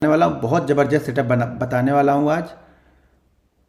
वाला हूँ, बहुत ज़बरदस्त सेटअप बताने वाला हूँ आज।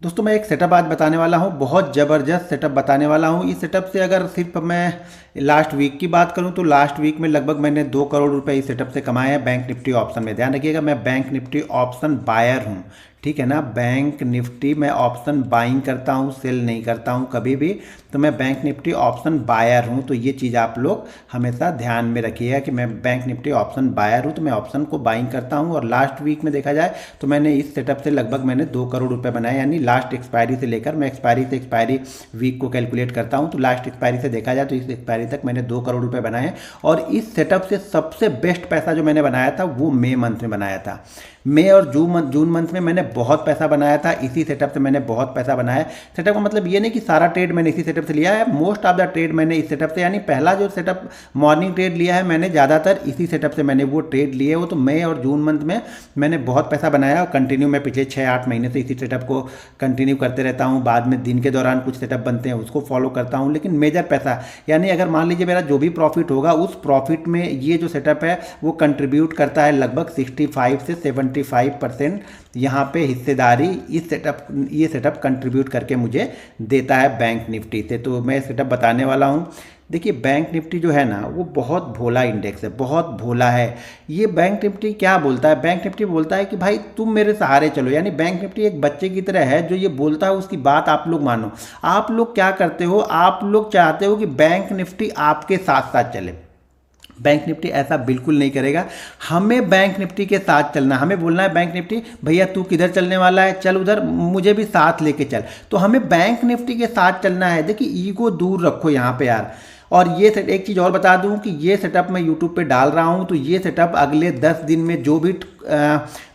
दोस्तों मैं एक सेटअप आज बताने वाला हूँ, बहुत ज़बरदस्त सेटअप बताने वाला हूँ। इस सेटअप से अगर सिर्फ मैं लास्ट वीक की बात करूँ तो लास्ट वीक में लगभग मैंने 2 करोड़ रुपए इस सेटअप से कमाए हैं बैंक निफ्टी ऑप्शन में। ध्यान रखिएगा, मैं बैंक निफ्टी ऑप्शन बायर हूँ, ठीक है ना। बैंक निफ्टी मैं ऑप्शन बाइंग करता हूँ, सेल नहीं करता हूँ कभी भी। तो मैं बैंक निफ्टी ऑप्शन बायर हूँ, तो ये चीज़ आप लोग हमेशा ध्यान में रखिएगा कि मैं बैंक निफ्टी ऑप्शन बायर हूँ, तो मैं ऑप्शन को बाइंग करता हूँ। और लास्ट वीक में देखा जाए तो मैंने इस सेटअप से लगभग मैंने 2 करोड़ रुपए बनाए, यानी लास्ट एक्सपायरी से लेकर, मैं एक्सपायरी से एक्सपायरी वीक को कैलकुलेट करता हूँ, तो लास्ट एक्सपायरी से देखा जाए तो इस एक्सपायरी तक मैंने 2 करोड़ रुपए बनाए हैं। और इस सेटअप से सबसे बेस्ट पैसा जो मैंने बनाया था वो मई मंथ में बनाया था। मई और जून मंथ में मैंने बहुत पैसा बनाया था, इसी सेटअप से मैंने बहुत पैसा बनाया। सेटअप का मतलब ये नहीं कि सारा ट्रेड मैंने इसी सेटअप से लिया है, मोस्ट ऑफ द ट्रेड मैंने इस सेटअप से, यानी पहला जो सेटअप मॉर्निंग ट्रेड लिया है मैंने ज़्यादातर इसी सेटअप से मैंने वो ट्रेड लिए। वो तो मई और जून मंथ में मैंने बहुत पैसा बनाया और कंटिन्यू मैं पिछले 6-8 महीने से इसी सेटअप को कंटिन्यू करते रहता हूँ। बाद में दिन के दौरान कुछ सेटअप बनते हैं उसको फॉलो करता हूँ, लेकिन मेजर पैसा, यानी अगर मान लीजिए मेरा जो भी प्रॉफिट होगा उस प्रॉफिट में ये जो सेटअप है वो कंट्रीब्यूट करता है लगभग 65 से 75% यहाँ पे हिस्सेदारी ये सेटअप कंट्रीब्यूट करके मुझे देता है बैंक निफ्टी से। तो मैं सेटअप बताने वाला हूँ। देखिए बैंक निफ्टी जो है ना वो बहुत भोला इंडेक्स है, बहुत भोला है। ये बैंक निफ्टी क्या बोलता है, बैंक निफ्टी बोलता है कि भाई तुम मेरे सहारे चलो, यानी बैंक निफ्टी एक बच्चे की तरह है जो ये बोलता है उसकी बात आप लोग मानो। आप लोग क्या करते हो, आप लोग चाहते हो कि बैंक निफ्टी आपके साथ साथ चले। बैंक निफ्टी ऐसा बिल्कुल नहीं करेगा। हमें बैंक निफ्टी के साथ चलना, हमें बोलना है बैंक निफ्टी भैया तू किधर चलने वाला है, चल उधर, मुझे भी साथ लेके चल। तो हमें बैंक निफ्टी के साथ चलना है। देखिए ईगो दूर रखो यहाँ पे यार। और ये एक चीज़ और बता दूं कि ये सेटअप मैं यूट्यूब पे डाल रहा हूं, तो ये सेटअप अगले 10 दिन में जो भी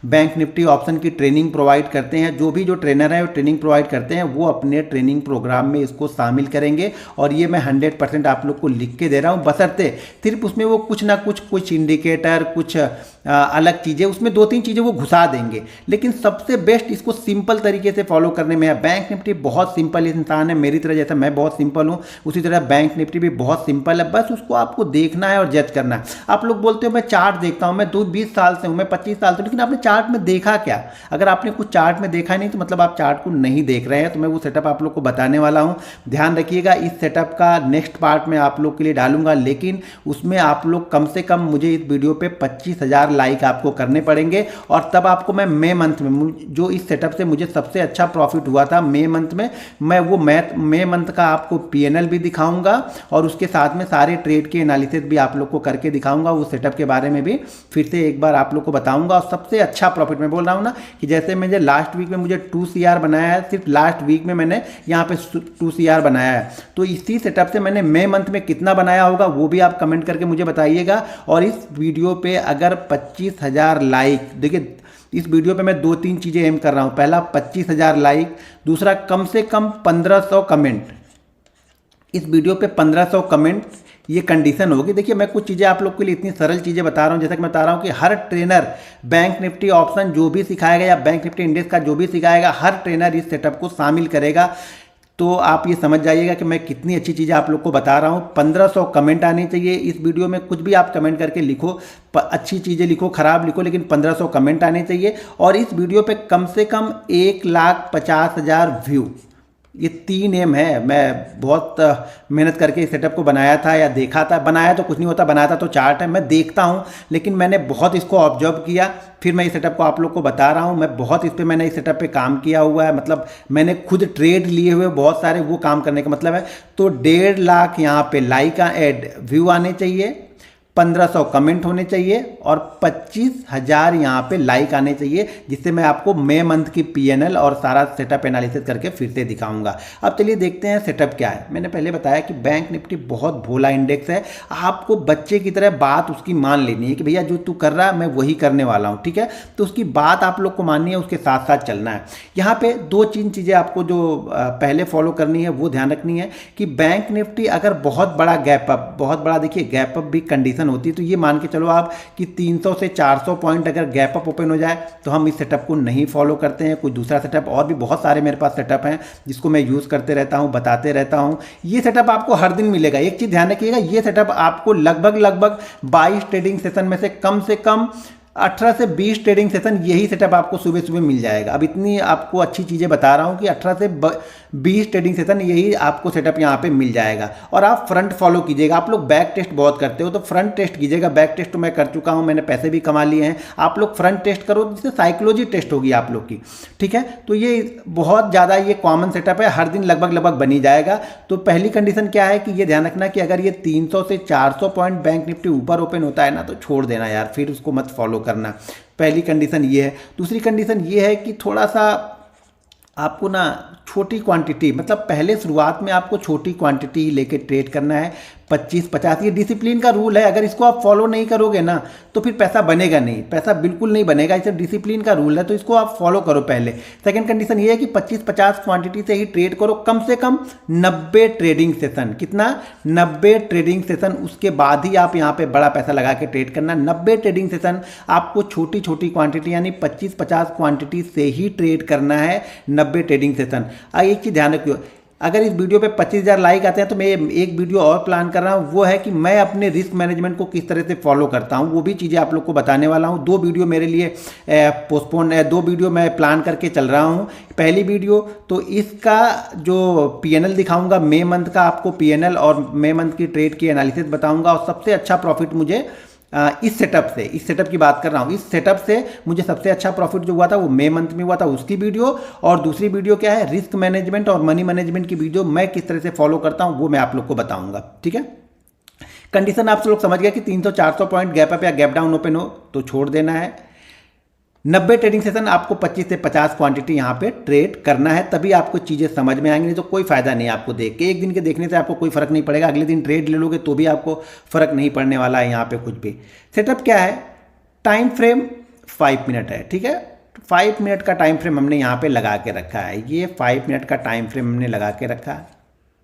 बैंक निफ्टी ऑप्शन की ट्रेनिंग प्रोवाइड करते हैं, जो भी जो ट्रेनर है वो ट्रेनिंग प्रोवाइड करते हैं, वो अपने ट्रेनिंग प्रोग्राम में इसको शामिल करेंगे। और ये मैं 100% आप लोग को लिख के दे रहा हूँ, बशर्ते सिर्फ उसमें वो कुछ ना कुछ इंडिकेटर, कुछ अलग चीज़ें, उसमें 2-3 चीज़ें वो घुसा देंगे, लेकिन सबसे बेस्ट इसको सिंपल तरीके से फॉलो करने में है। बैंक निफ्टी बहुत सिंपल इंसान है, मेरी तरह, जैसा मैं बहुत सिंपल हूँ उसी तरह बैंक निफ्टी भी बहुत सिंपल है। बस उसको आपको देखना है और जज करना है। आप लोग बोलते हो मैं चार्ट देखता हूँ, मैं 20 साल से हूँ, मैं 25 साल से, लेकिन आपने चार्ट में देखा क्या? अगर आपने कुछ चार्ट में देखा नहीं तो मतलब आप चार्ट को नहीं देख रहे हैं। तो मैं वो सेटअप आप लोग को बताने वाला हूँ, ध्यान रखिएगा। इस सेटअप का नेक्स्ट पार्ट में आप लोग के लिए डालूंगा, लेकिन उसमें आप लोग कम से कम मुझे इस वीडियो पे 25,000 लाइक आपको करने पड़ेंगे। और तब आपको मैं मई मंथ में, जो इस सेटअप से मुझे सबसे अच्छा प्रॉफिट हुआ था मई मंथ में, मैं वो मई मंथ का आपको पीएनएल भी दिखाऊंगा और उसके साथ में सारे ट्रेड के एनालिसिस भी आप लोग को करके दिखाऊंगा। उस सेटअप के बारे में भी फिर से एक बार आप लोग को बताऊंगा। और सबसे अच्छा प्रॉफिट मैं बोल रहा हूं ना, कि जैसे मुझे लास्ट वीक में मुझे 2 CR बनाया है, सिर्फ लास्ट वीक में मैंने यहाँ पे 2 CR बनाया है। तो इसी सेटअप से मैंने मई मंथ में कितना बनाया होगा वो भी आप कमेंट करके मुझे बताइएगा। और इस वीडियो पे अगर 25,000 लाइक, देखिए इस वीडियो पे मैं 2-3 चीज़ें एम कर रहा हूँ। पहला 25,000 लाइक, दूसरा कम से कम 1500 कमेंट। इस वीडियो पे 1500 कमेंट, ये कंडीशन होगी। देखिए मैं कुछ चीज़ें आप लोग के लिए इतनी सरल चीज़ें बता रहा हूँ, जैसा कि मैं बता रहा हूँ कि हर ट्रेनर बैंक निफ्टी ऑप्शन जो भी सिखाएगा या बैंक निफ्टी इंडेक्स का जो भी सिखाएगा, हर ट्रेनर इस सेटअप को शामिल करेगा। तो आप ये समझ जाइएगा कि मैं कितनी अच्छी चीज़ें आप लोग को बता रहा हूँ। 1500 कमेंट आने चाहिए इस वीडियो में। कुछ भी आप कमेंट करके लिखो, अच्छी चीज़ें लिखो, खराब लिखो, लेकिन 1500 कमेंट आने चाहिए। और इस वीडियो पे कम से कम 1,50,000 व्यू, ये 3 एम है। मैं बहुत मेहनत करके इस सेटअप को बनाया था, या देखा था। बनाया तो कुछ नहीं होता, बनाया था तो चार्ट है, मैं देखता हूँ, लेकिन मैंने बहुत इसको ऑब्जर्व किया, फिर मैं इस सेटअप को आप लोग को बता रहा हूँ। मैं बहुत इस पर मैंने इस सेटअप पे काम किया हुआ है, मतलब मैंने खुद ट्रेड लिए हुए बहुत सारे, वो काम करने का मतलब है। तो 1.5 लाख यहाँ पे लाइक व्यू आने चाहिए, 1500 कमेंट होने चाहिए और 25,000 यहाँ पे लाइक आने चाहिए, जिससे मैं आपको मई मंथ की पीएनएल और सारा सेटअप एनालिसिस करके फिर से दिखाऊंगा। अब चलिए देखते हैं सेटअप क्या है। मैंने पहले बताया कि बैंक निफ्टी बहुत भोला इंडेक्स है। आपको बच्चे की तरह बात उसकी मान लेनी है कि भैया जो तू कर रहा है मैं वही करने वाला हूँ, ठीक है। तो उसकी बात आप लोग को माननी है, उसके साथ साथ चलना है। यहाँ पे 2-3 चीज़ें आपको जो पहले फॉलो करनी है वो ध्यान रखनी है कि बैंक निफ्टी अगर बहुत बड़ा गैप अप, बहुत बड़ा देखिए गैप अप भी कंडीशन होती है, तो ये मान के चलो आप कि 300 से 400 पॉइंट अगर गैप अप ओपन हो जाए तो हम इस सेटअप को नहीं फॉलो करते हैं। कोई दूसरा सेटअप, और भी बहुत सारे मेरे पास सेटअप हैं जिसको मैं यूज़ करते रहता हूं, बताते रहता हूं। ये सेटअप आपको हर दिन मिलेगा। एक चीज़ ध्यान रखिएगा, ये सेटअप आपको लगभग 22 ट्रेडिंग सेशन में से कम 18 से 20 ट्रेडिंग सेशन यही सेटअप आपको सुबह सुबह मिल जाएगा। अब इतनी आपको अच्छी चीज़ें बता रहा हूँ कि 18 से 20 ट्रेडिंग सेशन यही आपको सेटअप यहाँ पे मिल जाएगा। और आप फ्रंट फॉलो कीजिएगा। आप लोग बैक टेस्ट बहुत करते हो तो फ्रंट टेस्ट कीजिएगा। बैक टेस्ट तो मैं कर चुका हूँ, मैंने पैसे भी कमा लिए हैं। आप लोग फ्रंट टेस्ट करो जिससे साइकोलॉजी टेस्ट होगी आप लोग की, ठीक है। तो ये बहुत ज़्यादा ये कॉमन सेटअप है, हर दिन लगभग बनी जाएगा। तो पहली कंडीशन क्या है कि ये ध्यान रखना कि अगर ये 300 से 400 पॉइंट बैंक निफ्टी ऊपर ओपन होता है ना तो छोड़ देना यार, फिर उसको मत फॉलो करना। पहली कंडीशन ये है। दूसरी कंडीशन ये है कि थोड़ा सा आपको ना छोटी क्वांटिटी, मतलब पहले शुरुआत में आपको छोटी क्वांटिटी लेके ट्रेड करना है, 25-50। ये डिसिप्लिन का रूल है, अगर इसको आप फॉलो नहीं करोगे ना तो फिर पैसा बनेगा नहीं, पैसा बिल्कुल नहीं बनेगा। इसे डिसिप्लिन का रूल है तो इसको आप फॉलो करो पहले। सेकंड कंडीशन ये है कि 25-50 क्वांटिटी से ही ट्रेड करो, कम से कम 90 ट्रेडिंग सेशन। कितना? 90 ट्रेडिंग सेशन। उसके बाद ही आप यहाँ पे बड़ा पैसा लगा के ट्रेड करना। 90 ट्रेडिंग सेशन आपको छोटी छोटी क्वांटिटी यानी 25-50 क्वांटिटी से ही ट्रेड करना है, 90 ट्रेडिंग सेशन। एक चीज़ ध्यान रखियो, अगर इस वीडियो पे 25,000 लाइक आते हैं तो मैं एक वीडियो और प्लान कर रहा हूँ, वो है कि मैं अपने रिस्क मैनेजमेंट को किस तरह से फॉलो करता हूँ, वो भी चीज़ें आप लोग को बताने वाला हूँ। 2 वीडियो मेरे लिए पोस्टपोन है, 2 वीडियो मैं प्लान करके चल रहा हूँ। पहली वीडियो तो इसका जो पीएनएल दिखाऊंगा, मई मंथ का आपको पीएनएल और मई मंथ की ट्रेड की एनालिसिस बताऊंगा। और सबसे अच्छा प्रॉफिट मुझे इस सेटअप की बात कर रहा हूँ, इस सेटअप से मुझे सबसे अच्छा प्रॉफिट जो हुआ था वो मई मंथ में हुआ था, उसकी वीडियो। और दूसरी वीडियो क्या है, रिस्क मैनेजमेंट और मनी मैनेजमेंट की वीडियो, मैं किस तरह से फॉलो करता हूँ वो मैं आप लोग को बताऊंगा, ठीक है। कंडीशन आप लोग समझ गए कि 300-400 पॉइंट गैप अप या गैप डाउन ओपन हो तो छोड़ देना है। 90 ट्रेडिंग सेशन आपको 25 से 50 क्वांटिटी यहाँ पे ट्रेड करना है, तभी आपको चीज़ें समझ में आएंगी। नहीं तो कोई फायदा नहीं आपको देख के, एक दिन के देखने से आपको कोई फर्क नहीं पड़ेगा। अगले दिन ट्रेड ले लोगे तो भी आपको फर्क नहीं पड़ने वाला है यहाँ पे कुछ भी। सेटअप क्या है, टाइम फ्रेम 5 मिनट है, ठीक है। 5 मिनट का टाइम फ्रेम हमने यहाँ पे लगा के रखा है, ये 5 मिनट का टाइम फ्रेम हमने लगा के रखा है।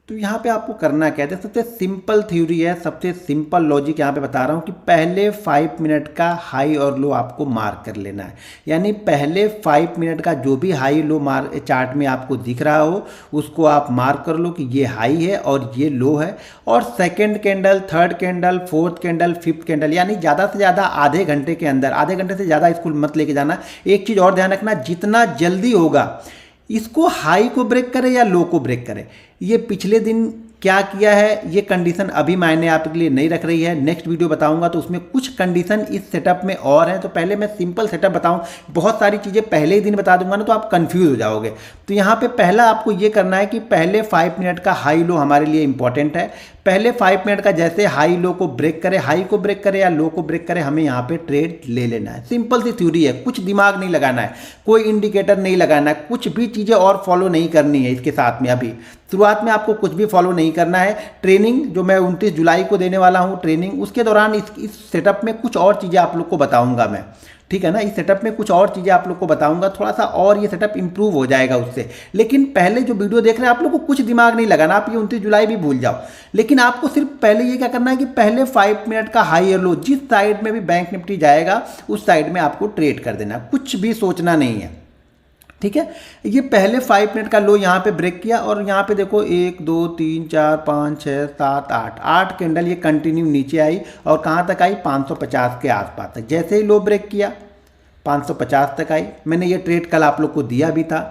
तो यहाँ पे आपको करना क्या है, सबसे सिंपल थ्योरी है, सबसे सिंपल लॉजिक यहाँ पे बता रहा हूँ कि पहले 5 मिनट का हाई और लो आपको मार्क कर लेना है। यानी पहले 5 मिनट का जो भी हाई लो चार्ट में आपको दिख रहा हो उसको आप मार्क कर लो कि ये हाई है और ये लो है। और second candle, third candle, fourth candle, fifth candle, यानी ज़्यादा से ज़्यादा आधे घंटे के अंदर, आधे घंटे से ज़्यादा इसको मत लेके जाना। एक चीज़ और ध्यान रखना, जितना जल्दी होगा इसको हाई को ब्रेक करे या लो को ब्रेक करे। ये पिछले दिन क्या किया है, ये कंडीशन अभी मायने आपके लिए नहीं रख रही है। नेक्स्ट वीडियो बताऊंगा तो उसमें कुछ कंडीशन इस सेटअप में और हैं। तो पहले मैं सिंपल सेटअप बताऊं, बहुत सारी चीज़ें पहले ही दिन बता दूंगा ना तो आप कंफ्यूज हो जाओगे। तो यहाँ पे पहला आपको ये करना है कि पहले 5 मिनट का हाई लो हमारे लिए इंपॉर्टेंट है। पहले 5 मिनट का जैसे हाई लो को ब्रेक करे, हाई को ब्रेक करे या लो को ब्रेक करे, हमें यहाँ पे ट्रेड ले लेना है। सिंपल सी थ्योरी है, कुछ दिमाग नहीं लगाना है, कोई इंडिकेटर नहीं लगाना है, कुछ भी चीज़ें और फॉलो नहीं करनी है इसके साथ में। अभी शुरुआत में आपको कुछ भी फॉलो नहीं करना है। ट्रेनिंग जो मैं 29 जुलाई को देने वाला हूँ ट्रेनिंग, उसके दौरान इस सेटअप में कुछ और चीज़ें आप लोग को बताऊँगा मैं, ठीक है ना। इस सेटअप में कुछ और चीज़ें आप लोग को बताऊंगा, थोड़ा सा और ये सेटअप इंप्रूव हो जाएगा उससे। लेकिन पहले जो वीडियो देख रहे हैं आप लोग को कुछ दिमाग नहीं लगाना, आप ये 29 जुलाई भी भूल जाओ। लेकिन आपको सिर्फ पहले ये क्या करना है कि पहले 5 मिनट का हाई और लो जिस साइड में भी बैंक निफ्टी जाएगा उस साइड में आपको ट्रेड कर देना, कुछ भी सोचना नहीं है, ठीक है। ये पहले 5 मिनट का लो यहाँ पे ब्रेक किया और यहाँ पे देखो 1 2 3 4 5 6 7 8 कैंडल ये कंटिन्यू नीचे आई और कहाँ तक आई, 550 के आसपास तक। जैसे ही लो ब्रेक किया 550 तक आई। मैंने ये ट्रेड कल आप लोग को दिया भी था,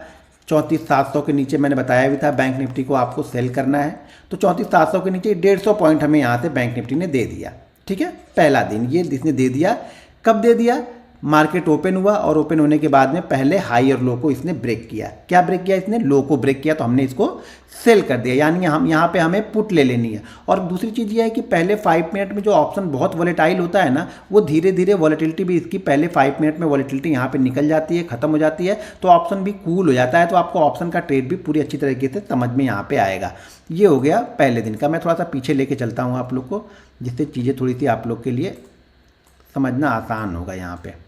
34,700 के नीचे मैंने बताया भी था बैंक निफ्टी को आपको सेल करना है। तो 34,700 के नीचे 150 पॉइंट हमें यहाँ से बैंक निफ्टी ने दे दिया, ठीक है। पहला दिन ये इसने दे दिया। कब दे दिया, मार्केट ओपन हुआ और ओपन होने के बाद में पहले हाई और लो को इसने ब्रेक किया। क्या ब्रेक किया इसने, लो को ब्रेक किया, तो हमने इसको सेल कर दिया। यानी हम यहाँ पे हमें पुट ले लेनी है। और दूसरी चीज़ ये है कि पहले 5 मिनट में जो ऑप्शन बहुत वॉलेटाइल होता है ना, वो धीरे धीरे वॉलेटिलिटी भी इसकी पहले 5 मिनट में वॉलेटिलिटी यहाँ पे निकल जाती है, खत्म हो जाती है, तो ऑप्शन भी कूल हो जाता है। तो आपको ऑप्शन का ट्रेड भी पूरी अच्छी तरीके से समझ में यहाँ पे आएगा। ये हो गया पहले दिन का। मैं थोड़ा सा पीछे लेके चलता हूँ आप लोग को, जिससे चीज़ें थोड़ी सी आप लोग के लिए समझना आसान होगा यहाँ पे।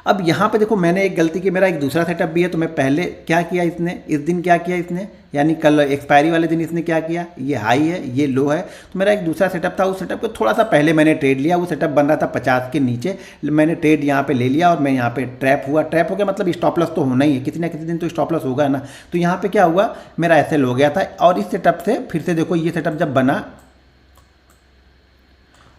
अब यहाँ पे देखो मैंने एक गलती की, मेरा एक दूसरा सेटअप भी है। तो मैं पहले क्या किया इसने, इस दिन क्या किया इसने, यानी कल एक्सपायरी वाले दिन इसने क्या किया, ये हाई है ये लो है। तो मेरा एक दूसरा सेटअप था, उस सेटअप को थोड़ा सा पहले मैंने ट्रेड लिया। वो सेटअप बन रहा था 50 के नीचे, मैंने ट्रेड यहाँ पे ले लिया और मैं यहाँ पे ट्रैप हुआ। ट्रैप हो गया मतलब स्टॉप लॉस तो होना ही है, किसी ना किसी दिन तो स्टॉप लॉस होगा ना। तो यहाँ पे क्या हुआ, मेरा एसएल हो गया था। और इस सेटअप से फिर से देखो, ये सेटअप जब बना,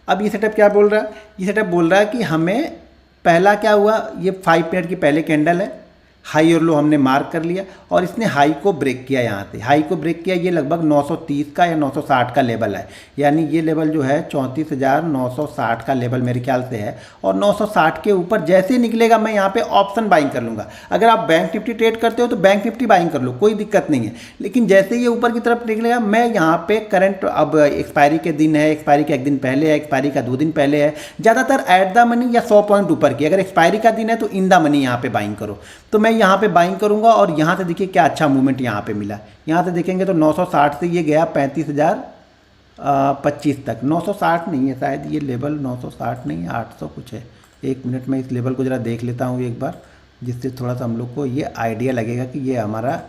अब ये सेटअप क्या बोल रहा है, ये सेटअप बोल रहा है कि हमें पहला क्या हुआ, ये 5 मिनट की पहले कैंडल है, हाई और लो हमने मार्क कर लिया और इसने हाई को ब्रेक किया, यहाँ से हाई को ब्रेक किया। ये लगभग 930 का या 960 का लेवल है, यानी ये लेवल जो है 34,960 का लेवल मेरे ख्याल से है। और 960 के ऊपर जैसे निकलेगा मैं यहाँ पे ऑप्शन बाइंग कर लूँगा। अगर आप बैंक निफ्टी ट्रेड करते हो तो बैंक निफ्टी बाइंग कर लो, कोई दिक्कत नहीं है। लेकिन जैसे ये ऊपर की तरफ निकलेगा मैं यहाँ पे करंट, अब एक्सपायरी के दिन है, एक्सपायरी के 1 दिन पहले है, एक्सपायरी का 2 दिन पहले है, ज़्यादातर एट द मनी या 100 पॉइंट ऊपर की, अगर एक्सपायरी का दिन है तो इन द मनी यहाँ पे बाइंग करो। तो मैं यहाँ पे बाइंग करूँगा और यहाँ से देखिए क्या अच्छा मूवमेंट यहाँ पे मिला। यहाँ से देखेंगे तो 960 से ये गया 35,025 तक। 960 नहीं है शायद ये लेवल, 960 नहीं है, 800 कुछ है। 1 मिनट में इस लेवल को ज़रा देख लेता हूँ एक बार, जिससे थोड़ा सा हम लोग को ये आइडिया लगेगा कि ये हमारा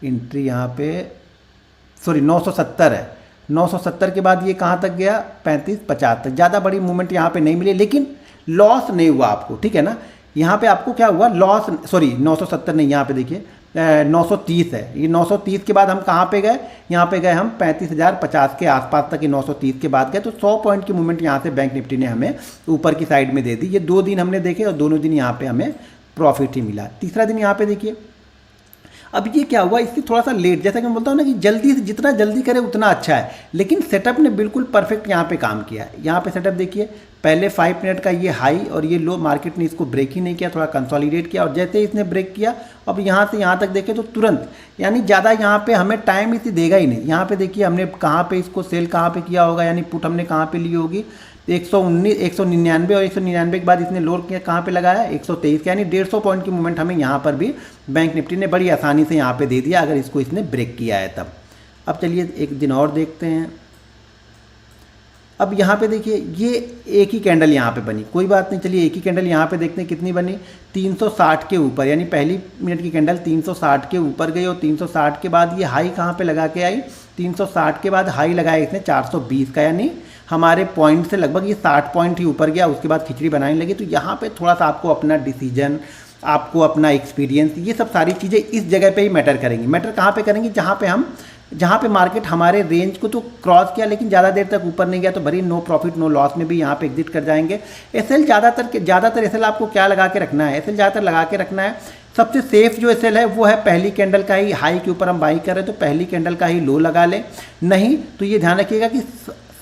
एंट्री यहाँ पे, सॉरी 970 है। 970 के बाद ये कहाँ तक गया, 35-50 तक। ज़्यादा बड़ी मूवमेंट यहाँ पे नहीं मिली, लेकिन लॉस नहीं हुआ आपको, ठीक है ना। यहाँ पे आपको क्या हुआ, लॉस, सॉरी 970 नहीं, यहाँ पे देखिए 930 है। ये 930 के बाद हम कहाँ पे गए, यहाँ पे गए हम 35,050 के आसपास तक, ये 930 के बाद गए। तो 100 पॉइंट की मूवमेंट यहाँ से बैंक निफ्टी ने हमें ऊपर की साइड में दे दी। ये 2 दिन हमने देखे और दोनों दिन यहाँ पे हमें प्रॉफिट ही मिला। तीसरा दिन यहाँ पे देखिए, अब ये क्या हुआ, इससे थोड़ा सा लेट, जैसा कि मैं बोलता हूँ ना कि जल्दी से जितना जल्दी करे उतना अच्छा है, लेकिन सेटअप ने बिल्कुल परफेक्ट यहाँ पे काम किया है। यहाँ पे सेटअप देखिए, पहले 5 मिनट का ये हाई और ये लो, मार्केट ने इसको ब्रेक ही नहीं किया, थोड़ा कंसोलिडेट किया, और जैसे ही इसने ब्रेक किया अब यहाँ से यहाँ तक देखें तो तुरंत, यानी ज़्यादा यहाँ पे हमें टाइम इसे देगा ही नहीं। यहाँ पे देखिए हमने कहाँ पे इसको सेल कहाँ पे किया होगा, यानी पुट हमने कहाँ पे ली होगी, 199 और 199 के बाद इसने लोअर किया कहाँ पे लगाया, 123, यानी 150 पॉइंट की मूवमेंट हमें यहाँ पर भी बैंक निफ्टी ने बड़ी आसानी से यहाँ पे दे दिया, अगर इसको इसने ब्रेक किया है तब। अब चलिए एक दिन और देखते हैं। अब यहाँ पे देखिए ये एक ही कैंडल यहाँ पे बनी, कोई बात नहीं, चलिए एक ही कैंडल यहाँ पे देखते हैं कितनी बनी, 360 के ऊपर, यानी पहली मिनट की कैंडल 360 के ऊपर गई और 360 के बाद ये हाई कहाँ पे लगा के आई, 360 के बाद हाई लगाया इसने 420 का, यानी हमारे पॉइंट से लगभग ये 60 पॉइंट ही ऊपर गया। उसके बाद खिचड़ी बनाने लगी। तो यहाँ पे थोड़ा सा आपको अपना डिसीजन, आपको अपना एक्सपीरियंस, ये सब सारी चीज़ें इस जगह पे ही मैटर करेंगी। मैटर कहाँ पे करेंगी, जहाँ पे मार्केट हमारे रेंज को तो क्रॉस किया लेकिन ज़्यादा देर तक ऊपर नहीं गया, तो भरी नो प्रॉफिट नो लॉस में भी यहाँ पे एग्जिट कर जाएंगे। एसएल ज़्यादातर एसएल आपको क्या लगा के रखना है, एसएल ज़्यादातर लगा के रखना है, सबसे सेफ जो एसएल है वो है पहली कैंडल का ही हाई के ऊपर हम बाई कर रहे हैं तो पहली कैंडल का ही लो लगा लें। नहीं तो ये ध्यान रखिएगा कि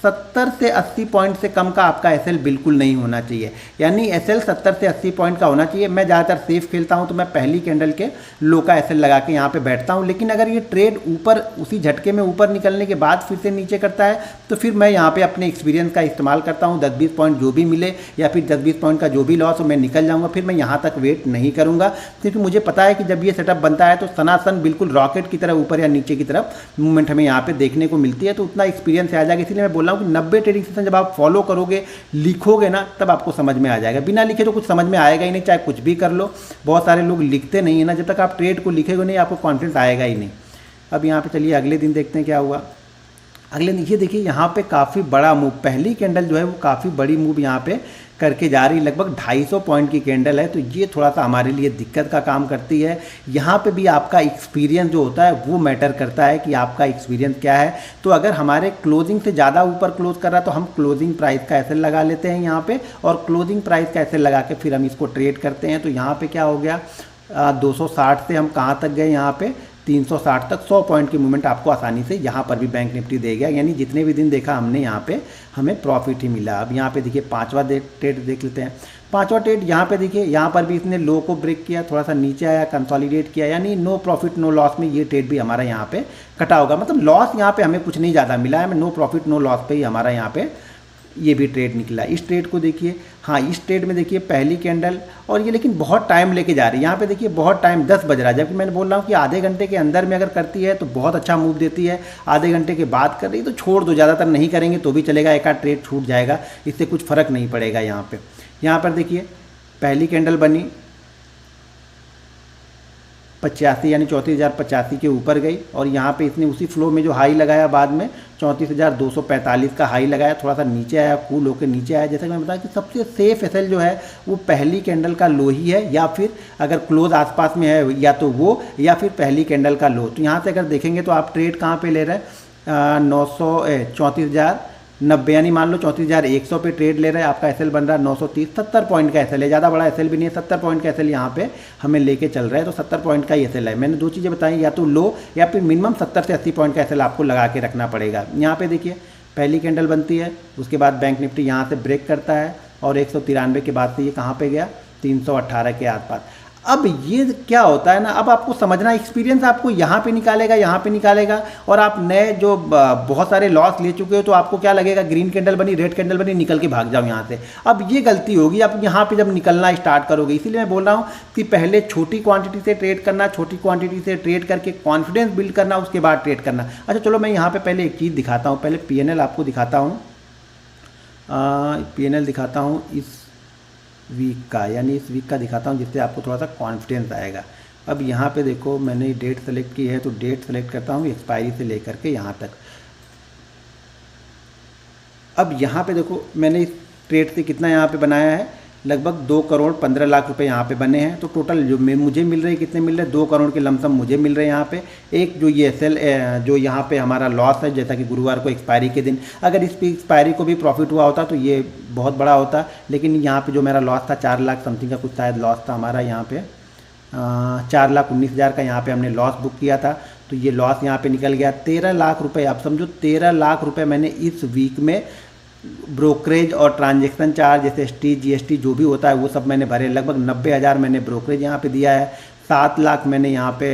70 से 80 पॉइंट से कम का आपका एसएल बिल्कुल नहीं होना चाहिए, यानी एसएल 70 से 80 पॉइंट का होना चाहिए। मैं ज़्यादातर सेफ खेलता हूं तो मैं पहली कैंडल के लो का एसएल लगा के यहाँ पे बैठता हूं, लेकिन अगर ये ट्रेड ऊपर उसी झटके में ऊपर निकलने के बाद फिर से नीचे करता है तो फिर मैं यहाँ पे अपने एक्सपीरियंस का इस्तेमाल करता हूँ। 10-20 पॉइंट जो भी मिले या फिर 10-20 पॉइंट का जो भी लॉस हो मैं निकल जाऊँगा, फिर मैं यहाँ तक वेट नहीं करूँगा, क्योंकि मुझे पता है कि जब ये सेटअप बनता है तो सनातन बिल्कुल रॉकेट की तरह ऊपर या नीचे की तरफ मूवमेंट हमें यहाँ पे देखने को मिलती है। तो उतना एक्सपीरियंस आ जाएगा, इसलिए मैं बोल रहा हूँ कि 90 ट्रेडिंग सेशन जब आप फॉलो करोगे, लिखोगे ना, तब आपको समझ में आ जाएगा। बिना लिखे तो कुछ समझ में आएगा ही नहीं, चाहे कुछ भी कर लो। बहुत सारे लोग लिखते नहीं है ना, जब तक आप ट्रेड को लिखेगे नहीं आपको कॉन्फिडेंस आएगा ही नहीं। अब यहाँ पे चलिए अगले दिन देखते हैं क्या हुआ। अगले दिन ये देखिए यहाँ पे काफ़ी बड़ा मूव, पहली कैंडल जो है वो काफ़ी बड़ी मूव यहाँ पे करके जा रही, लगभग 250 पॉइंट की कैंडल है। तो ये थोड़ा सा हमारे लिए दिक्कत का काम करती है। यहाँ पे भी आपका एक्सपीरियंस जो होता है वो मैटर करता है कि आपका एक्सपीरियंस क्या है। तो अगर हमारे क्लोजिंग से ज़्यादा ऊपर क्लोज कर रहा है तो हम क्लोजिंग प्राइस का एसएल लगा लेते हैं यहाँ पे, और क्लोजिंग प्राइस का एसएल लगा के फिर हम इसको ट्रेड करते हैं। तो यहाँ पे क्या हो गया, 260 से हम कहाँ तक गए, यहाँ पे 360 तक 100 पॉइंट की मूवमेंट आपको आसानी से यहाँ पर भी बैंक निफ्टी दे गया, यानी जितने भी दिन देखा हमने यहाँ पे हमें प्रॉफिट ही मिला। अब यहाँ पे देखिए पांचवा ट्रेड देख लेते हैं। पांचवा ट्रेड यहाँ पे देखिए, यहाँ पर भी इसने लो को ब्रेक किया, थोड़ा सा नीचे आया, कंसोलिडेट किया, यानी नो प्रॉफिट नो लॉस में ये ट्रेड भी हमारा यहाँ पे कटा होगा। मतलब लॉस यहाँ पे हमें कुछ नहीं ज़्यादा मिला है, नो प्रॉफिट नो लॉस पे ही हमारा यहाँ पे ये भी ट्रेड निकला। इस ट्रेड को देखिए, हाँ इस ट्रेड में देखिए पहली कैंडल, और ये लेकिन बहुत टाइम लेके जा रही है। यहाँ पे देखिए बहुत टाइम, 10 बज रहा है, जबकि मैंने बोल रहा हूँ कि आधे घंटे के अंदर में अगर करती है तो बहुत अच्छा मूव देती है। आधे घंटे के बाद कर रही तो छोड़ दो, ज़्यादातर नहीं करेंगे तो भी चलेगा, एक आध ट्रेड छूट जाएगा, इससे कुछ फ़र्क नहीं पड़ेगा। यहाँ पर देखिए पहली कैंडल बनी 85, यानी 34,085 के ऊपर गई, और यहाँ पे इसने उसी फ्लो में जो हाई लगाया बाद में 34,245 का हाई लगाया, थोड़ा सा नीचे आया, कूल होकर नीचे आया। जैसा कि मैं बताया कि सबसे सेफ एसएल जो है वो पहली कैंडल का लो ही है, या फिर अगर क्लोज आसपास में है या तो वो, या फिर पहली कैंडल का लो। तो यहाँ से अगर देखेंगे तो आप ट्रेड कहाँ पे ले रहे हैं, 34,000 90 यानी मान लो 34,100 पे ट्रेड ले रहे हैं, आपका एसएल बन रहा है 930, 70 पॉइंट का एसएल है, ज़्यादा बड़ा एसएल भी नहीं है, 70 पॉइंट का एसएल यहाँ पे हमें लेके चल रहा है, तो 70 पॉइंट का ही एसएल है। मैंने दो चीज़ें बताई, या तो लो या फिर मिनिमम 70 से 80 पॉइंट का एसएल आपको लगा के रखना पड़ेगा। यहाँ पे देखिए पहली कैंडल बनती है, उसके बाद बैंक निफ्टी यहाँ से ब्रेक करता है और 193 के बाद से ये कहाँ पे गया, 318 के आसपास। अब ये क्या होता है ना, अब आपको समझना, एक्सपीरियंस आपको यहाँ पे निकालेगा और आप नए जो बहुत सारे लॉस ले चुके हो तो आपको क्या लगेगा, ग्रीन कैंडल बनी, रेड कैंडल बनी, निकल के भाग जाओ यहाँ से। अब ये गलती होगी आप यहाँ पे जब निकलना स्टार्ट करोगे। इसीलिए मैं बोल रहा हूँ कि पहले छोटी क्वांटिटी से ट्रेड करना, छोटी क्वांटिटी से ट्रेड करके कॉन्फिडेंस बिल्ड करना, उसके बाद ट्रेड करना। अच्छा चलो मैं यहाँ पर पहले एक चीज़ दिखाता हूँ, पहले PNL आपको दिखाता हूँ, PNL दिखाता हूँ इस वीक का, यानी इस वीक का दिखाता हूँ, जिससे आपको थोड़ा सा कॉन्फिडेंस आएगा। अब यहाँ पे देखो मैंने डेट सेलेक्ट की है, तो डेट सेलेक्ट करता हूँ एक्सपायरी से लेकर के यहाँ तक। अब यहाँ पे देखो मैंने इस ट्रेड से कितना यहाँ पे बनाया है, लगभग 2,15,00,000 रुपए यहाँ पे बने हैं। तो टोटल जो मुझे मिल रहे हैं, कितने मिल रहे हैं, 2 करोड़ के लमसम मुझे मिल रहे हैं यहाँ पे। एक जो ये एसएल जो यहाँ पे हमारा लॉस है, जैसा कि गुरुवार को एक्सपायरी के दिन, अगर इस एक्सपायरी को भी प्रॉफिट हुआ होता तो ये बहुत बड़ा होता, लेकिन यहाँ पे जो मेरा लॉस था 4 लाख समथिंग का कुछ शायद लॉस था हमारा यहाँ पे, 4,19,000 का यहाँ पे हमने लॉस बुक किया था। तो ये लॉस यहाँ पे निकल गया 13 लाख रुपए। आप समझो 13 लाख रुपए मैंने इस वीक में ब्रोकरेज और ट्रांजैक्शन चार्ज जैसे ST GST जो भी होता है वो सब मैंने भरे। लगभग 90,000 मैंने ब्रोकरेज यहाँ पे दिया है, 7 लाख मैंने यहाँ पे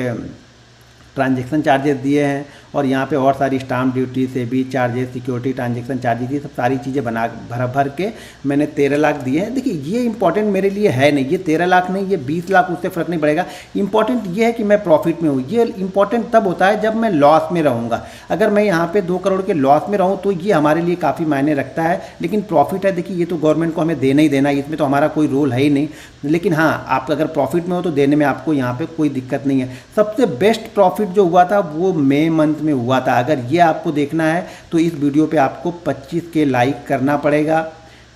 ट्रांजैक्शन चार्जेस दिए हैं, और यहाँ पे और सारी स्टाम्प ड्यूटी से भी चार्जेस, सिक्योरिटी ट्रांजैक्शन चार्जेस, ये सब सारी चीज़ें भर के मैंने 13 लाख दिए हैं। देखिए ये इंपॉर्टेंट मेरे लिए है नहीं, ये 13 लाख नहीं, ये 20 लाख, उससे फ़र्क नहीं पड़ेगा। इंपॉर्टेंट ये है कि मैं प्रॉफिट में हूँ। ये इंपॉर्टेंट तब होता है जब मैं लॉस में रहूँगा। अगर मैं यहाँ पे 2 करोड़ के लॉस में रहूँ तो ये हमारे लिए काफ़ी मायने रखता है, लेकिन प्रॉफिट है, देखिए ये तो गवर्नमेंट को हमें देना ही देना है, इसमें तो हमारा कोई रोल है ही नहीं। लेकिन हाँ, आप अगर प्रॉफिट में हो तो देने में आपको यहाँ पे कोई दिक्कत नहीं है। सबसे बेस्ट प्रॉफिट जो हुआ था वो मई मंथ में हुआ था। अगर ये आपको देखना है तो इस वीडियो पे आपको 25 के लाइक करना पड़ेगा।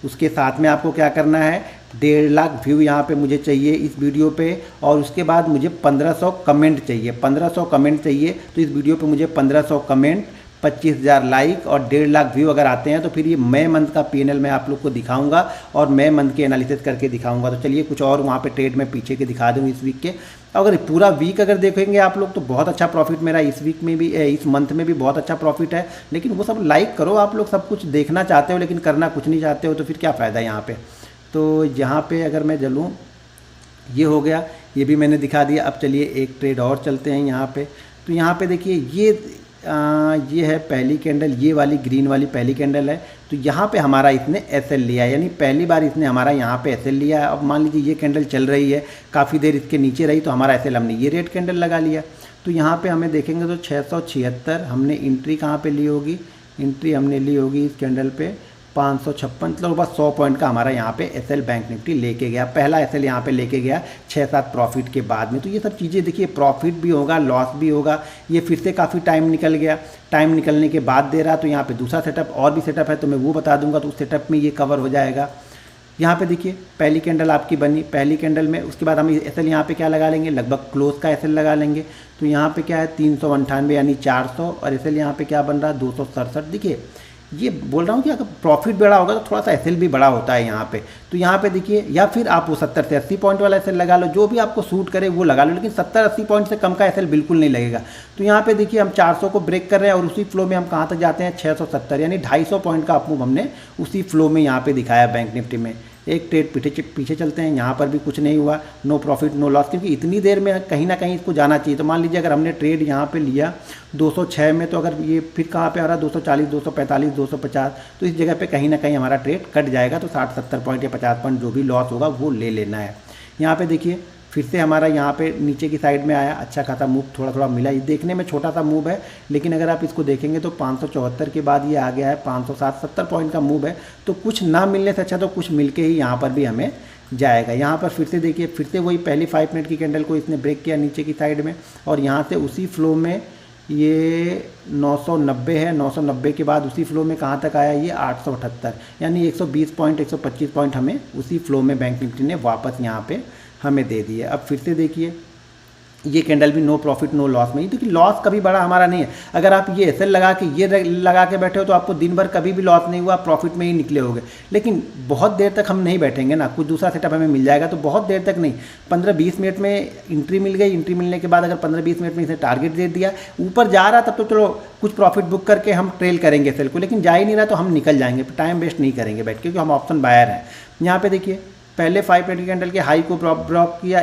उसके साथ में आपको क्या करना है, 1.5 लाख व्यू यहाँ पे मुझे चाहिए इस वीडियो पे, और उसके बाद मुझे 1500 कमेंट चाहिए, 1500 कमेंट चाहिए। तो इस वीडियो पे मुझे 1500 कमेंट, 25,000 लाइक और 1.5 लाख व्यू अगर आते हैं तो फिर ये मई मंथ का PNL मैं आप लोग को दिखाऊंगा और मई मंथ के एनालिसिस करके दिखाऊंगा। तो चलिए कुछ और वहाँ पे ट्रेड में पीछे के दिखा दूँ इस वीक के। अगर पूरा वीक अगर देखेंगे आप लोग तो बहुत अच्छा प्रॉफिट मेरा इस वीक में भी, इस मंथ में भी बहुत अच्छा प्रॉफिट है। लेकिन वो सब लाइक करो, आप लोग सब कुछ देखना चाहते हो लेकिन करना कुछ नहीं चाहते हो, तो फिर क्या फ़ायदा यहाँ पर। तो यहाँ पर अगर मैं चलूँ, ये हो गया, ये भी मैंने दिखा दिया। अब चलिए एक ट्रेड और चलते हैं यहाँ पर। तो यहाँ पर देखिए ये है पहली कैंडल, ये वाली ग्रीन वाली पहली कैंडल है। तो यहाँ पे हमारा इसने एसएल लिया है, यानी पहली बार इसने हमारा यहाँ पे एसएल लिया है। अब मान लीजिए ये कैंडल चल रही है, काफ़ी देर इसके नीचे रही तो हमारा एसएल हमने ये रेड कैंडल लगा लिया। तो यहाँ पे हमें देखेंगे तो 676 हमने एंट्री कहाँ पे ली होगी, एंट्री हमने ली होगी इस कैंडल पे 556, मतलब बस 100 पॉइंट का हमारा यहाँ पे एसएल बैंक निफ्टी लेके गया। पहला एसएल यहाँ पे लेके गया 6-7 प्रॉफिट के बाद में। तो ये सब चीज़ें देखिए, प्रॉफिट भी होगा, लॉस भी होगा। ये फिर से काफ़ी टाइम निकल गया, टाइम निकलने के बाद दे रहा। तो यहाँ पे दूसरा सेटअप और भी सेटअप है तो मैं वो बता दूंगा, तो उस सेटअप में ये कवर हो जाएगा। यहाँ पे देखिए पहली कैंडल आपकी बनी, पहली कैंडल में, उसके बाद हम एसएल यहाँ पे क्या लगा लेंगे, लगभग क्लोज का एसएल लगा लेंगे। तो यहाँ पे क्या है 398 यानी 400, और एसएल यहाँ पे क्या बन रहा है 267। देखिए ये बोल रहा हूँ कि अगर प्रॉफिट बड़ा होगा तो थोड़ा सा एसएल भी बड़ा होता है यहाँ पे। तो यहाँ पे देखिए, या फिर आप वो 70 से 80 पॉइंट वाला एसएल लगा लो, जो भी आपको सूट करे वो लगा लो, लेकिन 70-80 पॉइंट से कम का एसएल बिल्कुल नहीं लगेगा। तो यहाँ पे देखिए हम 400 को ब्रेक कर रहे हैं और उसी फ्लो में हम कहाँ तक जाते हैं 670, यानी 250 पॉइंट का अपमूव हमने उसी फ्लो में यहाँ पे दिखाया बैंक निफ्टी में। एक ट्रेड पीछे चलते हैं, यहाँ पर भी कुछ नहीं हुआ, नो प्रॉफिट नो लॉस, क्योंकि इतनी देर में कहीं ना कहीं इसको जाना चाहिए। तो मान लीजिए अगर हमने ट्रेड यहाँ पे लिया 206 में, तो अगर ये फिर कहाँ पे आ रहा 240, 245, 250, तो इस जगह पे कहीं ना कहीं हमारा ट्रेड कट जाएगा। तो 60-70 पॉइंट या 50 पॉइंट जो भी लॉस होगा वो ले लेना है। यहाँ पे देखिए फिर से हमारा यहाँ पे नीचे की साइड में आया, अच्छा खासा मूव थोड़ा थोड़ा मिला। ये देखने में छोटा सा मूव है, लेकिन अगर आप इसको देखेंगे तो 574 के बाद ये आ गया है 560-70 पॉइंट का मूव है। तो कुछ ना मिलने से अच्छा तो कुछ मिल के ही यहाँ पर भी हमें जाएगा। यहाँ पर फिर से देखिए, फिर से वही पहली 5 मिनट की कैंडल को इसने ब्रेक किया नीचे की साइड में, और यहाँ से उसी फ्लो में ये 990 है, 990 के बाद उसी फ्लो में कहाँ तक आया ये 878, यानी 120 पॉइंट 125 पॉइंट हमें उसी फ्लो में बैंक निफ्टी ने वापस यहाँ पे हमें दे दिए। अब फिर से देखिए ये कैंडल भी नो प्रॉफिट नो लॉस में ही, क्योंकि लॉस कभी बड़ा हमारा नहीं है। अगर आप ये एसएल लगा के ये लगा के बैठे हो तो आपको दिन भर कभी भी लॉस नहीं हुआ, प्रॉफिट में ही निकले होगे। लेकिन बहुत देर तक हम नहीं बैठेंगे ना, कुछ दूसरा सेटअप हमें मिल जाएगा तो बहुत देर तक नहीं, 15-20 मिनट में एंट्री मिल गई। एंट्री मिलने के बाद अगर 15-20 मिनट में इसे टारगेट दे दिया, ऊपर जा रहा तब तो चलो कुछ प्रॉफिट बुक करके हम ट्रेल करेंगे एसएल को, लेकिन जा ही नहीं रहा तो हम निकल जाएंगे, टाइम वेस्ट नहीं करेंगे बैठ के, क्योंकि हम ऑप्शन बायर हैं। यहाँ पे देखिए पहले 5 मिनट कैंडल के हाई को ब्रेक किया,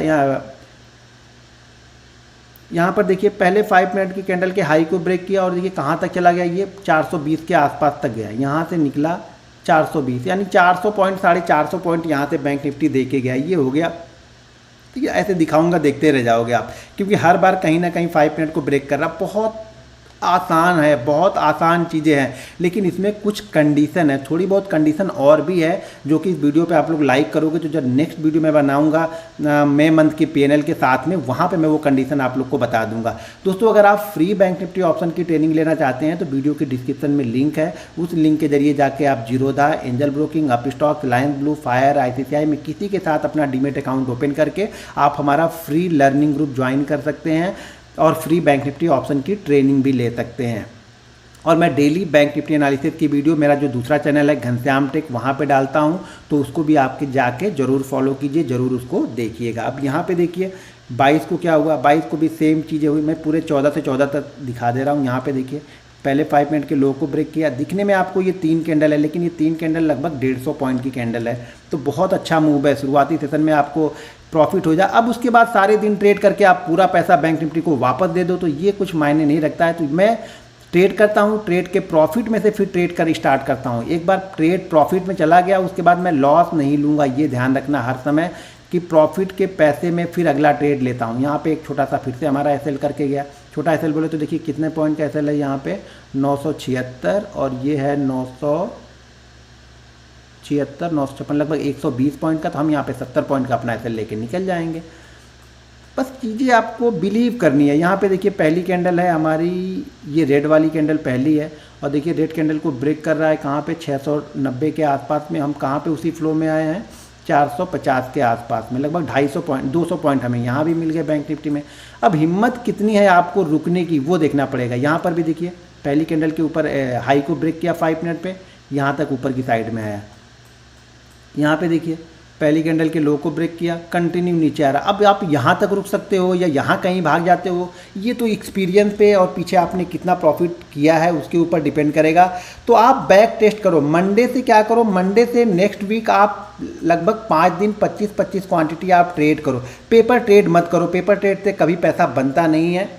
यहाँ पर देखिए पहले 5 मिनट की कैंडल के हाई को ब्रेक किया और देखिए कहाँ तक चला गया, ये 420 के आसपास तक गया। यहाँ से निकला 420, यानी 400 पॉइंट 450 पॉइंट यहाँ से बैंक निफ्टी दे के गया। ये हो गया, ठीक है। ऐसे दिखाऊंगा, देखते रह जाओगे आप, क्योंकि हर बार कहीं ना कहीं 5 मिनट को ब्रेक कर रहा। बहुत आसान है, बहुत आसान चीज़ें हैं, लेकिन इसमें कुछ कंडीशन है, थोड़ी बहुत कंडीशन और भी है, जो कि इस वीडियो पे आप लोग लाइक करोगे तो जब नेक्स्ट वीडियो में बनाऊंगा मई मंथ की पीएनएल के साथ में, वहाँ पे मैं वो कंडीशन आप लोग को बता दूंगा। दोस्तों अगर आप फ्री बैंक निफ्टी ऑप्शन की ट्रेनिंग लेना चाहते हैं तो वीडियो के डिस्क्रिप्शन में लिंक है, उस लिंक के जरिए जाके आप Zerodha, angel broking, Upstox, Reliance blue, fire, ICICI में किसी के साथ अपना डीमेट अकाउंट ओपन करके आप हमारा फ्री लर्निंग ग्रुप ज्वाइन कर सकते हैं और फ्री बैंक निफ्टी ऑप्शन की ट्रेनिंग भी ले सकते हैं। और मैं डेली बैंक निफ्टी एनालिसिस की वीडियो मेरा जो दूसरा चैनल है घनश्याम टेक, वहाँ पे डालता हूँ, तो उसको भी आपके जाके ज़रूर फॉलो कीजिए, ज़रूर उसको देखिएगा। अब यहाँ पे देखिए 22 को क्या हुआ, 22 को भी सेम चीज़ें हुई। मैं पूरे 14 से 14 तक दिखा दे रहा हूँ। यहाँ पे देखिए पहले 5 मिनट के लो को ब्रेक किया। दिखने में आपको ये 3 कैंडल है, लेकिन ये 3 कैंडल लगभग 150 पॉइंट की कैंडल है, तो बहुत अच्छा मूव है। शुरुआती सेशन में आपको प्रॉफिट हो जाए, अब उसके बाद सारे दिन ट्रेड करके आप पूरा पैसा बैंक निफ्टी को वापस दे दो तो ये कुछ मायने नहीं रखता है। तो मैं ट्रेड करता हूँ, ट्रेड के प्रॉफिट में से फिर ट्रेड कर स्टार्ट करता हूँ। एक बार ट्रेड प्रॉफिट में चला गया उसके बाद मैं लॉस नहीं लूँगा, ये ध्यान रखना हर समय कि प्रॉफिट के पैसे में फिर अगला ट्रेड लेता हूँ। यहाँ पे एक छोटा सा फिर से हमारा एसएल करके गया, छोटा एसएल बोले तो देखिए कितने पॉइंट का एसएल है यहाँ पे 976 और ये है 976, 956, लगभग 120 पॉइंट का। तो हम यहाँ पे 70 पॉइंट का अपना एसएल लेके निकल जाएंगे। बस चीज़ें आपको बिलीव करनी है। यहाँ पे देखिए पहली कैंडल है हमारी, ये रेड वाली कैंडल पहली है और देखिए रेड कैंडल को ब्रेक कर रहा है कहाँ पे 690 के आसपास में। हम कहाँ पे उसी फ्लो में आए हैं 450 के आसपास में, लगभग 250 पॉइंट 200 पॉइंट हमें यहाँ भी मिल गए बैंक निफ्टी में। अब हिम्मत कितनी है आपको रुकने की वो देखना पड़ेगा। यहाँ पर भी देखिए पहली कैंडल के ऊपर हाई को ब्रेक किया 5 मिनट पे, यहाँ तक ऊपर की साइड में आया। यहाँ पे देखिए पहली कैंडल के लो को ब्रेक किया, कंटिन्यू नीचे आ रहा। अब आप यहाँ तक रुक सकते हो या यहाँ कहीं भाग जाते हो, ये तो एक्सपीरियंस पे और पीछे आपने कितना प्रॉफिट किया है उसके ऊपर डिपेंड करेगा। तो आप बैक टेस्ट करो। मंडे से क्या करो, मंडे से नेक्स्ट वीक आप लगभग 5 दिन 25-25 क्वांटिटी आप ट्रेड करो। पेपर ट्रेड मत करो, पेपर ट्रेड से कभी पैसा बनता नहीं है।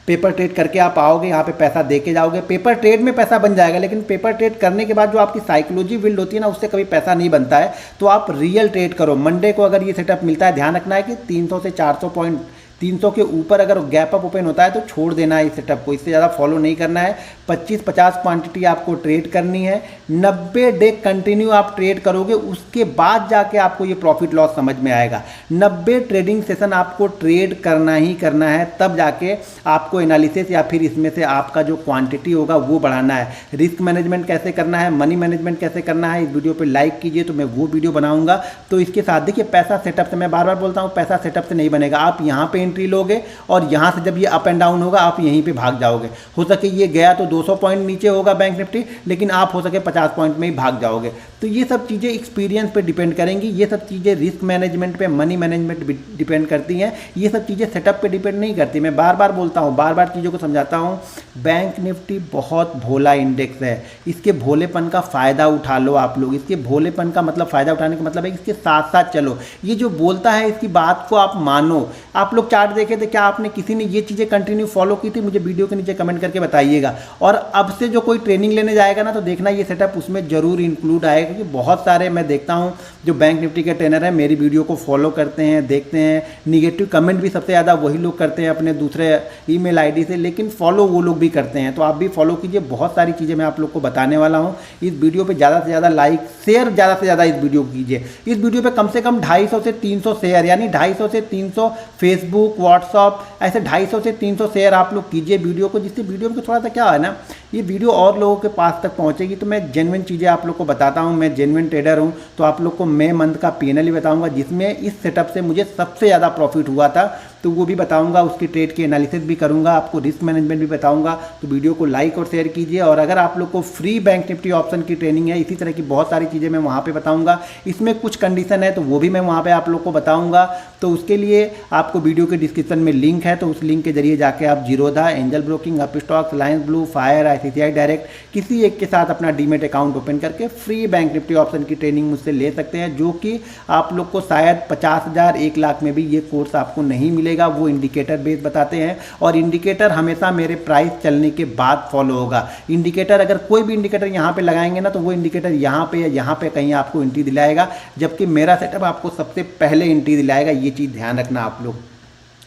पेपर ट्रेड करके आप आओगे यहाँ पे पैसा दे के जाओगे, पेपर ट्रेड में पैसा बन जाएगा, लेकिन पेपर ट्रेड करने के बाद जो आपकी साइकोलॉजी बिल्ड होती है ना, उससे कभी पैसा नहीं बनता है। तो आप रियल ट्रेड करो। मंडे को अगर ये सेटअप मिलता है, ध्यान रखना है कि 300 से 400 पॉइंट, 300 के ऊपर अगर गैप अप ओपन होता है तो छोड़ देना है इस सेटअप को, इससे ज़्यादा फॉलो नहीं करना है। 25-50 क्वांटिटी आपको ट्रेड करनी है, 90 डे कंटिन्यू आप ट्रेड करोगे, उसके बाद जाके आपको ये प्रॉफिट लॉस समझ में आएगा। 90 ट्रेडिंग सेशन आपको ट्रेड करना ही करना है, तब जाके आपको एनालिसिस या फिर इसमें से आपका जो क्वांटिटी होगा वो बढ़ाना है। रिस्क मैनेजमेंट कैसे करना है, मनी मैनेजमेंट कैसे करना है, इस वीडियो पर लाइक कीजिए तो मैं वो वीडियो बनाऊंगा। तो इसके साथ देखिए पैसा सेटअप से, मैं बार बार बोलता हूँ, पैसा सेटअप से नहीं बनेगा। आप यहाँ पे एंट्री लोगे और यहाँ से जब ये अप एंड डाउन होगा आप यहीं पे भाग जाओगे। हो सके ये गया तो 200 पॉइंट नीचे होगा बैंक निफ्टी, लेकिन आप हो सके 50 पॉइंट में ही भाग जाओगे। तो ये सब चीज़ें एक्सपीरियंस पे डिपेंड करेंगी, ये सब चीज़ें रिस्क मैनेजमेंट पे, मनी मैनेजमेंट डिपेंड करती हैं। ये सब चीज़ें सेटअप पे डिपेंड नहीं करती। मैं बार बार बोलता हूँ, बार बार चीज़ों को समझाता हूँ। बैंक निफ्टी बहुत भोला इंडेक्स है, इसके भोलेपन का फ़ायदा उठा लो आप लोग। इसके भोलेपन का मतलब, फ़ायदा उठाने का मतलब है इसके साथ साथ चलो। ये जो बोलता है इसकी बात को आप मानो। आप लोग चार्ट देखे थे, क्या आपने किसी ने ये चीज़ें कंटिन्यू फॉलो की थी? मुझे वीडियो के नीचे कमेंट करके बताइएगा। और अब से जो कोई ट्रेनिंग लेने जाएगा ना, तो देखना ये सेटअप उसमें जरूर इंक्लूड आएगा, क्योंकि बहुत सारे मैं देखता हूँ जो बैंक निफ्टी के ट्रेनर हैं, मेरी वीडियो को फॉलो करते हैं, देखते हैं। निगेटिव कमेंट भी सबसे ज़्यादा वही लोग करते हैं अपने दूसरे ईमेल आईडी से, लेकिन फॉलो वो लोग भी करते हैं। तो आप भी फॉलो कीजिए, बहुत सारी चीज़ें मैं आप लोग को बताने वाला हूँ। इस वीडियो पर ज़्यादा से ज़्यादा लाइक, शेयर ज़्यादा से ज़्यादा इस वीडियो को कीजिए। इस वीडियो पर कम से कम 250 से 300 शेयर, यानी 250 से 300 फेसबुक, व्हाट्सअप, ऐसे 250 से 300 शेयर आप लोग कीजिए वीडियो को, जिससे वीडियो में थोड़ा सा क्या है ना, ये वीडियो और लोगों के पास तक पहुंचेगी। तो मैं जेन्युइन चीज़ें आप लोग को बताता हूं, मैं जेन्युइन ट्रेडर हूं। तो आप लोग को मई मंथ का पीएनएल ही बताऊंगा, जिसमें इस सेटअप से मुझे सबसे ज़्यादा प्रॉफिट हुआ था। तो वो भी बताऊँगा, उसकी ट्रेड की एनालिसिस भी करूँगा, आपको रिस्क मैनेजमेंट भी बताऊँगा। तो वीडियो को लाइक और शेयर कीजिए। और अगर आप लोग को फ्री बैंक निफ्टी ऑप्शन की ट्रेनिंग है, इसी तरह की बहुत सारी चीज़ें मैं वहाँ पे बताऊँगा। इसमें कुछ कंडीशन है तो वो भी मैं वहाँ पे आप लोग को बताऊँगा। तो उसके लिए आपको वीडियो के डिस्क्रिप्शन में लिंक है, तो उस लिंक के जरिए जाके आप Zerodha, angel broking, Upstox, Lions blue, fire, ICICI direct किसी एक के साथ अपना डीमेट अकाउंट ओपन करके फ्री बैंक निफ्टी ऑप्शन की ट्रेनिंग मुझसे ले सकते हैं, जो कि आप लोग को शायद 50,000 1 लाख में भी ये कोर्स आपको नहीं मिलेगा। वो इंडिकेटर बेस बताते हैं और इंडिकेटर हमेशा मेरे प्राइस चलने के बाद फॉलो होगा। इंडिकेटर अगर कोई भी इंडिकेटर यहाँ पे लगाएंगे ना, तो वो इंडिकेटर यहाँ पे या यहाँ पे कहीं आपको एंट्री दिलाएगा, जबकि मेरा सेटअप आपको सबसे पहले एंट्री दिलाएगा। ये चीज़ ध्यान रखना आप लोग।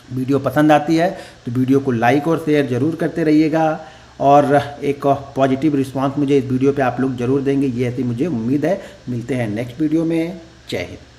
वीडियो पसंद आती है तो वीडियो को लाइक और शेयर ज़रूर करते रहिएगा और एक पॉजिटिव रिस्पांस मुझे इस वीडियो पे आप लोग ज़रूर देंगे, ये ऐसी मुझे उम्मीद है। मिलते हैं नेक्स्ट वीडियो में। जय हिंद।